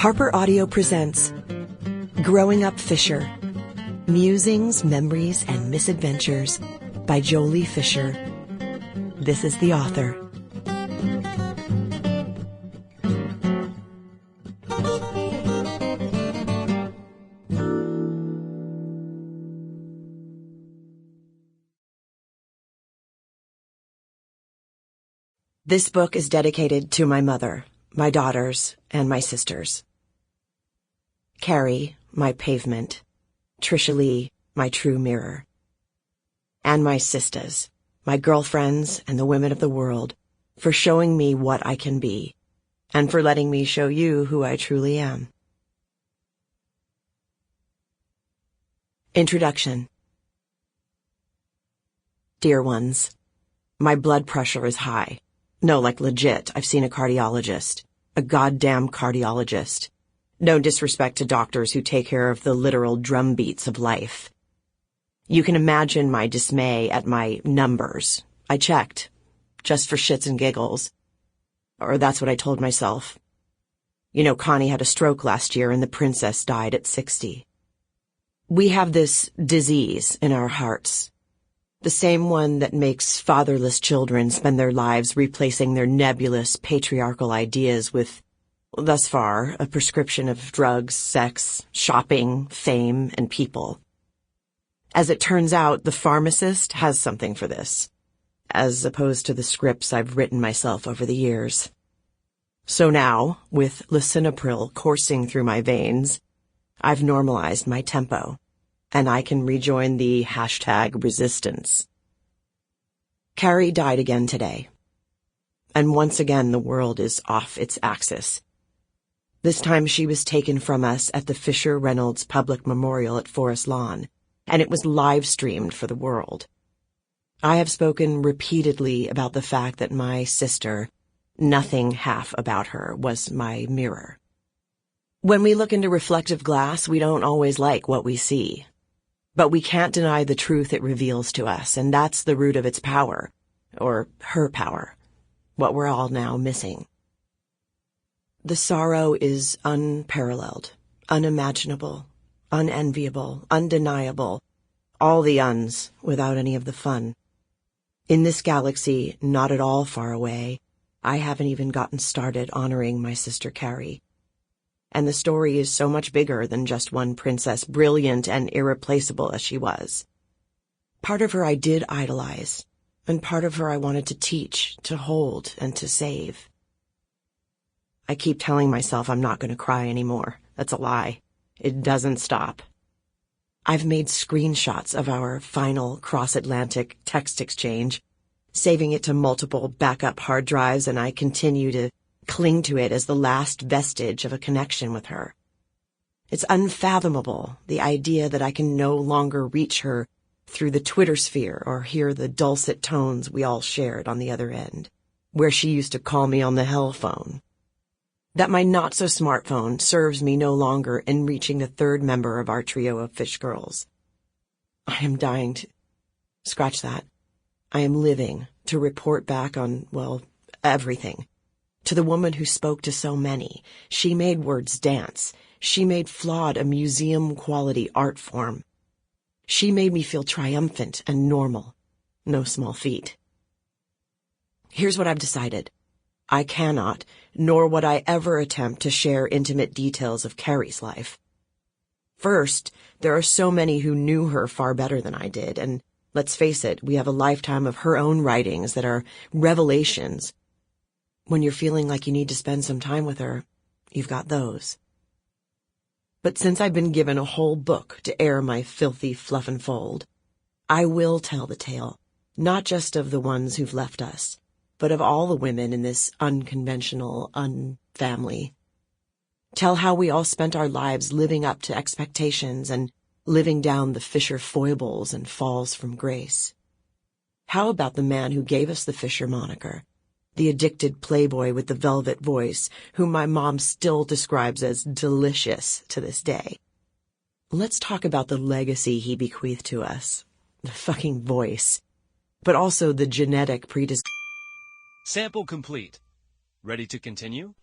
Harper Audio presents Growing Up Fisher, Musings, Memories, and Misadventures by Jolie Fisher. This is the author. This book is dedicated to my mother, my daughters, and my sisters. Carrie, my pavement. Trisha Lee, my true mirror. And my sisters, my girlfriends and the women of the world, for showing me what I can be, and for letting me show you who I truly am. Introduction. Dear ones, my blood pressure is high. No, like legit, I've seen a cardiologist. A goddamn cardiologist. No disrespect to doctors who take care of the literal drum beats of life. You can imagine my dismay at my numbers. I checked, just for shits and giggles. Or that's what I told myself. You know, Connie had a stroke last year and the princess died at 60. We have this disease in our hearts. The same one that makes fatherless children spend their lives replacing their nebulous patriarchal ideas with, thus far, a prescription of drugs, sex, shopping, fame, and people. As it turns out, the pharmacist has something for this, as opposed to the scripts I've written myself over the years. So now, with lisinopril coursing through my veins, I've normalized my tempo, and I can rejoin the #resistance. Carrie died again today. And once again the world is off its axis. This time she was taken from us at the Fisher Reynolds Public Memorial at Forest Lawn, and it was live-streamed for the world. I have spoken repeatedly about the fact that my sister, nothing half about her, was my mirror. When we look into reflective glass, we don't always like what we see. But we can't deny the truth it reveals to us, and that's the root of its power, or her power, what we're all now missing. The sorrow is unparalleled, unimaginable, unenviable, undeniable, all the uns without any of the fun. In this galaxy, not at all far away, I haven't even gotten started honoring my sister Carrie. And the story is so much bigger than just one princess, brilliant and irreplaceable as she was. Part of her I did idolize, and part of her I wanted to teach, to hold, and to save. I keep telling myself I'm not going to cry anymore. That's a lie. It doesn't stop. I've made screenshots of our final cross-Atlantic text exchange, saving it to multiple backup hard drives, and I continue to cling to it as the last vestige of a connection with her. It's unfathomable, the idea that I can no longer reach her through the Twitter sphere or hear the dulcet tones we all shared on the other end, where she used to call me on the hell phone. That my not-so-smartphone serves me no longer in reaching the third member of our trio of fish girls. I am dying to... Scratch that. I am living to report back on, well, everything. To the woman who spoke to so many. She made words dance. She made flawed a museum-quality art form. She made me feel triumphant and normal. No small feat. Here's what I've decided. I cannot, nor would I ever attempt to share intimate details of Carrie's life. First, there are so many who knew her far better than I did, and let's face it, we have a lifetime of her own writings that are revelations. When you're feeling like you need to spend some time with her, you've got those. But since I've been given a whole book to air my filthy fluff and fold, I will tell the tale, not just of the ones who've left us, but of all the women in this unconventional family. Tell how we all spent our lives living up to expectations and living down the Fisher foibles and falls from grace. How about the man who gave us the Fisher moniker? The addicted playboy with the velvet voice, whom my mom still describes as delicious to this day. Let's talk about the legacy he bequeathed to us. The fucking voice. But also the genetic predisposition. Sample complete. Ready to continue?